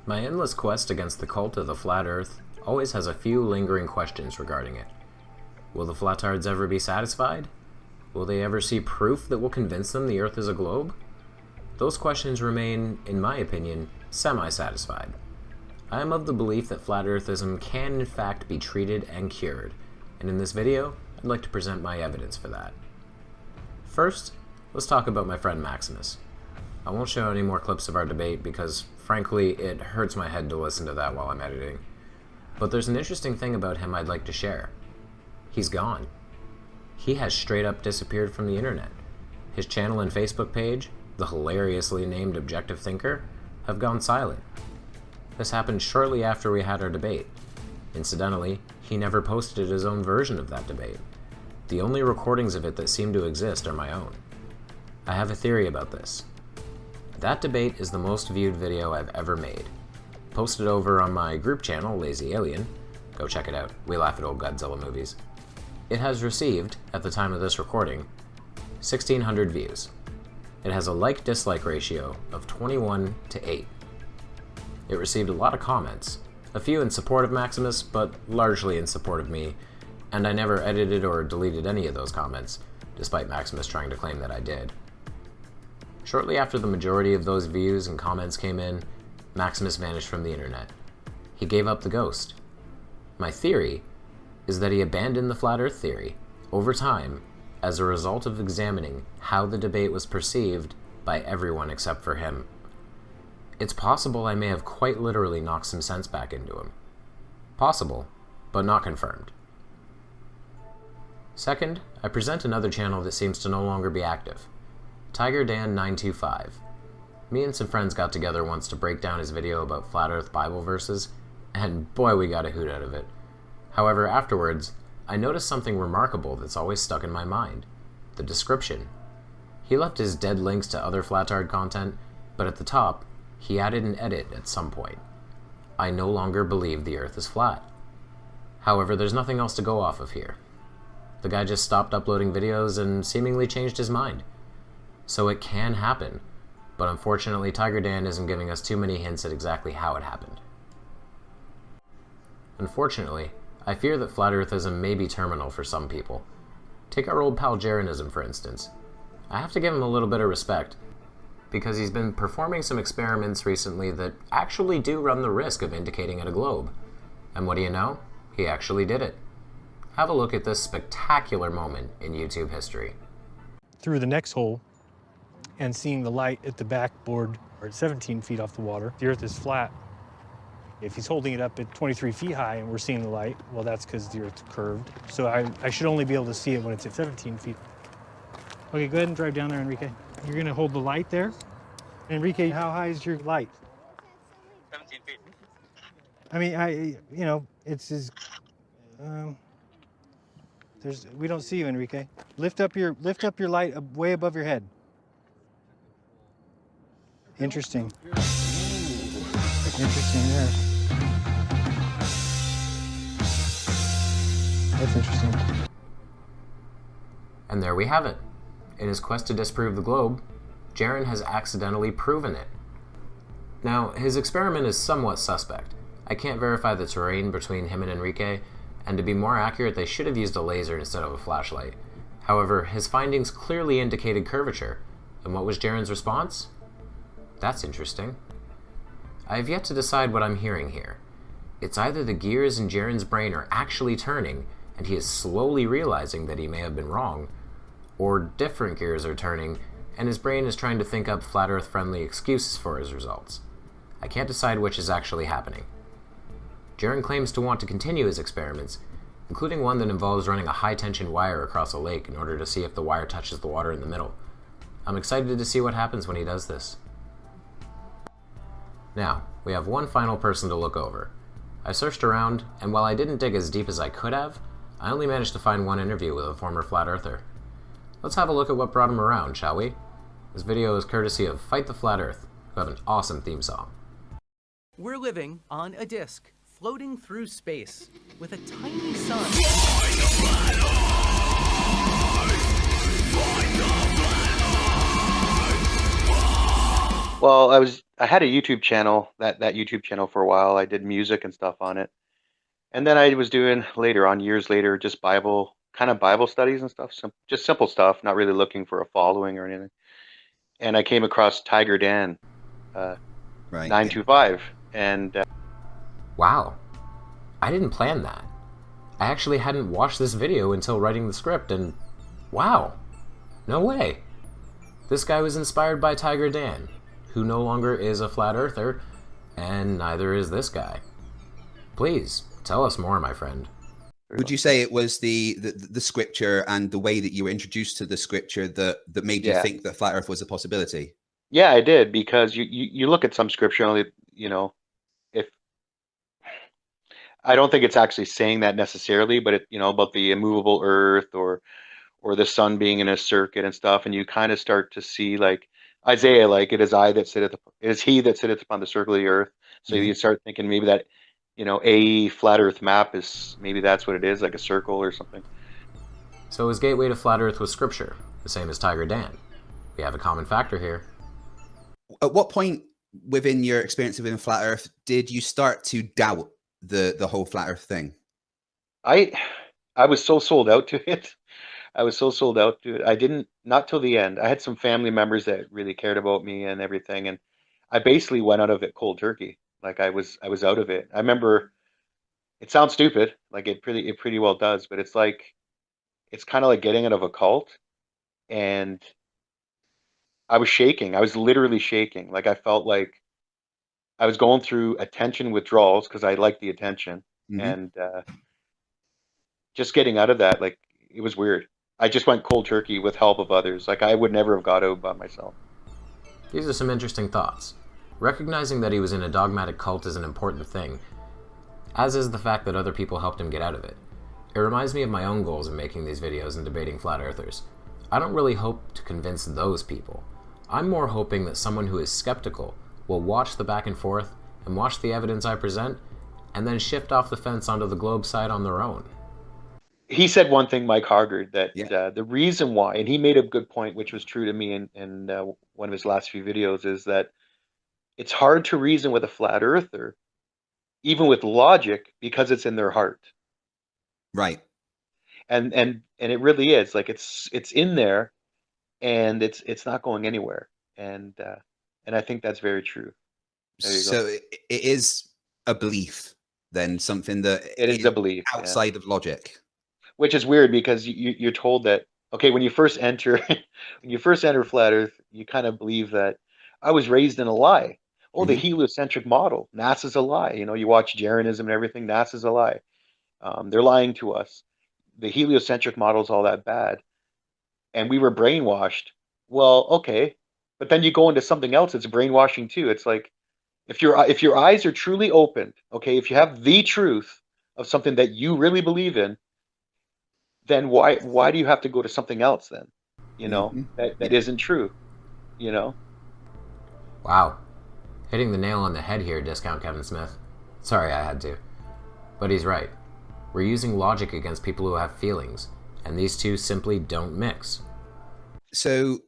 My endless quest against the cult of the flat earth always has a few lingering questions regarding it. Will the flatards ever be satisfied? Will they ever see proof that will convince them the earth is a globe? Those questions remain, in my opinion, semi-satisfied. I am of the belief that flat earthism can in fact be treated and cured, and in this video, I'd like to present my evidence for that. First, let's talk about my friend Maximus. I won't show any more clips of our debate because, frankly, it hurts my head to listen to that while I'm editing. But there's an interesting thing about him I'd like to share. He's gone. He has straight up disappeared from the internet. His channel and Facebook page, the hilariously named Objective Thinker, have gone silent. This happened shortly after we had our debate. Incidentally, he never posted his own version of that debate. The only recordings of it that seem to exist are my own. I have a theory about this. That debate is the most viewed video I've ever made. Posted over on my group channel, Lazy Alien. Go check it out. We laugh at old Godzilla movies. It has received, at the time of this recording, 1,600 views. It has a like-dislike ratio of 21 to 8. It received a lot of comments, a few in support of Maximus, but largely in support of me, and I never edited or deleted any of those comments, despite Maximus trying to claim that I did. Shortly after the majority of those views and comments came in, Maximus vanished from the internet. He gave up the ghost. My theory is that he abandoned the flat earth theory over time as a result of examining how the debate was perceived by everyone except for him. It's possible I may have quite literally knocked some sense back into him. Possible, but not confirmed. Second, I present another channel that seems to no longer be active. TigerDan925. Me and some friends got together once to break down his video about flat earth Bible verses, and boy we got a hoot out of it. However, afterwards, I noticed something remarkable that's always stuck in my mind. The description. He left his dead links to other flatard content, but at the top, he added an edit at some point. I no longer believe the earth is flat. However, there's nothing else to go off of here. The guy just stopped uploading videos and seemingly changed his mind. So it can happen, but unfortunately Tiger Dan isn't giving us too many hints at exactly how it happened. Unfortunately, I fear that flat earthism may be terminal for some people. Take our old pal Jaronism, for instance. I have to give him a little bit of respect, because he's been performing some experiments recently that actually do run the risk of indicating at a globe. And what do you know? He actually did it. Have a look at this spectacular moment in YouTube history. Through the next hole and seeing the light at the backboard, or at 17 feet off the water, the earth is flat. If he's holding it up at 23 feet high and we're seeing the light, well, that's because the earth's curved. So I should only be able to see it when it's at 17 feet. Okay, go ahead and drive down there, Enrique. You're gonna hold the light there. Enrique, how high is your light? 17 feet. I mean, it's his, we don't see you, Enrique. Lift up your light way above your head. Interesting. Interesting there. That's interesting. And there we have it. In his quest to disprove the globe, Jaron has accidentally proven it. Now, his experiment is somewhat suspect. I can't verify the terrain between him and Enrique, and to be more accurate, they should have used a laser instead of a flashlight. However, his findings clearly indicated curvature. And what was Jaron's response? That's interesting. I have yet to decide what I'm hearing here. It's either the gears in Jaron's brain are actually turning, and he is slowly realizing that he may have been wrong, or different gears are turning, and his brain is trying to think up flat earth friendly excuses for his results. I can't decide which is actually happening. Jaron claims to want to continue his experiments, including one that involves running a high-tension wire across a lake in order to see if the wire touches the water in the middle. I'm excited to see what happens when he does this. Now, we have one final person to look over. I searched around, and while I didn't dig as deep as I could have, I only managed to find one interview with a former flat earther. Let's have a look at what brought him around, shall we? This video is courtesy of Fight the Flat Earth, who have an awesome theme song. We're living on a disk, floating through space, with a tiny sun. Well, I had a YouTube channel, that YouTube channel for a while. I did music and stuff on it. And then I was doing later on, years later, just Bible studies and stuff, just simple stuff, not really looking for a following or anything. And I came across Tiger Dan, uh, Right. Yeah. 925, and Wow. I didn't plan that. I actually hadn't watched this video until writing the script, and wow. No way. This guy was inspired by Tiger Dan, who no longer is a flat earther, and neither is this guy. Please, tell us more, my friend. Would you say it was the scripture and the way that you were introduced to the scripture that made you Yeah. think that flat Earth was a possibility? Yeah, I did, because you look at some scripture, only, you know, if I don't think it's actually saying that necessarily, but it, about the immovable earth or the sun being in a circuit and stuff, and you kind of start to see, like Isaiah, like it is he that sitteth upon the circle of the earth. So Mhm. you start thinking maybe that, a flat earth map is, maybe that's what it is, like a circle or something. So his gateway to flat earth was scripture, the same as Tiger Dan. We have a common factor here. At what point within your experience within flat Earth did you start to doubt the whole flat Earth thing? I I was so sold out to it. I was so sold out to it. I didn't, not till the end. I had some family members that really cared about me and everything, and I basically went out of it cold turkey. Like I was out of it. I remember, it sounds stupid, like it pretty well does, but it's kind of like getting out of a cult, and I was shaking. I was literally shaking. Like I felt like I was going through attention withdrawals because I liked the attention, Hmm. and just getting out of that, like it was weird. I just went cold turkey with help of others. Like I would never have got out by myself. These are some interesting thoughts. Recognizing that he was in a dogmatic cult is an important thing, as is the fact that other people helped him get out of it. It reminds me of my own goals in making these videos and debating flat earthers. I don't really hope to convince those people. I'm more hoping that someone who is skeptical will watch the back and forth and watch the evidence I present, and then shift off the fence onto the globe side on their own. He said one thing, Mike Hoggard, that Yeah. the reason why, and he made a good point, which was true to me in one of his last few videos, is that it's hard to reason with a flat earther, even with logic, because it's in their heart. Right. And it really is, like it's in there, and it's not going anywhere. And I think that's very true. There you go. So it is a belief, then something that It is is a belief, yeah. outside of logic. Which is weird because you're told that, okay, when you first enter when you first enter flat Earth, you kind of believe that I was raised in a lie. Oh, the Hmm. heliocentric model, NASA's a lie. You watch Jaronism and everything, NASA's a lie. They're lying to us. The heliocentric model's all that bad, and we were brainwashed. Well, okay, but then you go into something else. It's brainwashing too. It's like if your eyes are truly opened, okay, if you have the truth of something that you really believe in, then why do you have to go to something else then? Hmm. That Yeah. isn't true, you know? Wow. Hitting the nail on the head here, Discount Kevin Smith. Sorry I had to. But he's right. We're using logic against people who have feelings, and these two simply don't mix. So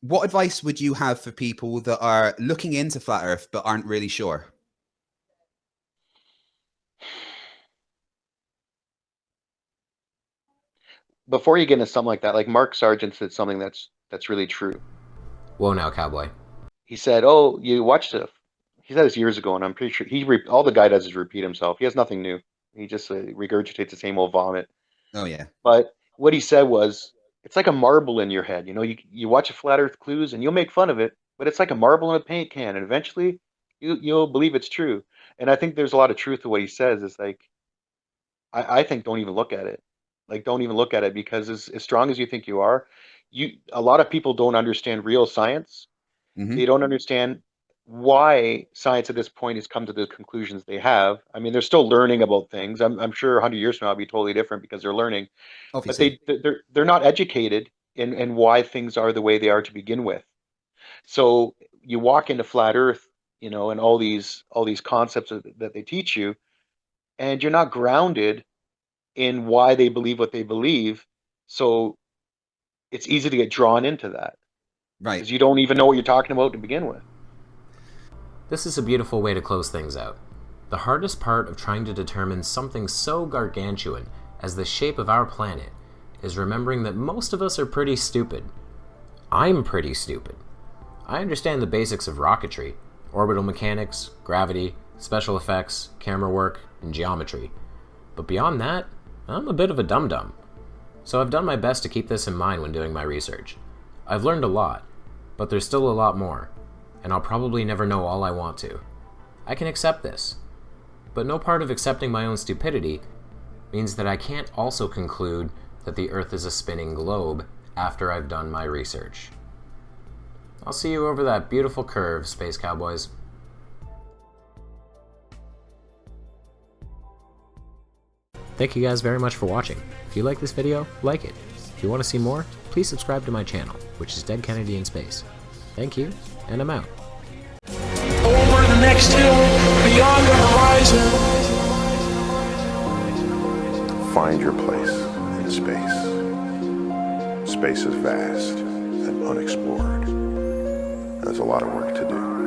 what advice would you have for people that are looking into flat Earth but aren't really sure? Before you get into something like that, like Mark Sargent said something that's really true. Whoa now, cowboy. He said, "Oh, you watched it." He said this years ago, and I'm pretty sure all the guy does is repeat himself. He has nothing new. He just regurgitates the same old vomit. Oh yeah. But what he said was, it's like a marble in your head. You watch a flat Earth clues and you'll make fun of it, but it's like a marble in a paint can, and eventually you'll believe it's true. And I think there's a lot of truth to what he says. It's like I think don't even look at it. Like don't even look at it, because as strong as you think you are, a lot of people don't understand real science. They Hmm. don't understand why science at this point has come to the conclusions they have. I mean, they're still learning about things. I'm sure 100 years from now it'll be totally different because they're learning, but Obviously. they're not educated in why things are the way they are to begin with. So you walk into flat Earth, and all these concepts that they teach you, and you're not grounded in why they believe what they believe. So it's easy to get drawn into that Right. because you don't even know what you're talking about to begin with. This is a beautiful way to close things out. The hardest part of trying to determine something so gargantuan as the shape of our planet is remembering that most of us are pretty stupid. I'm pretty stupid. I understand the basics of rocketry, orbital mechanics, gravity, special effects, camera work, and geometry. But beyond that, I'm a bit of a dum-dum. So I've done my best to keep this in mind when doing my research. I've learned a lot, but there's still a lot more, and I'll probably never know all I want to. I can accept this, but no part of accepting my own stupidity means that I can't also conclude that the Earth is a spinning globe after I've done my research. I'll see you over that beautiful curve, Space Cowboys. Thank you guys very much for watching. If you like this video, like it. If you want to see more, please subscribe to my channel, which is Dead Kennedy in Space. Thank you, and I'm out. Over the next hill, beyond the horizon. Find your place in space. Space is vast and unexplored, and there's a lot of work to do.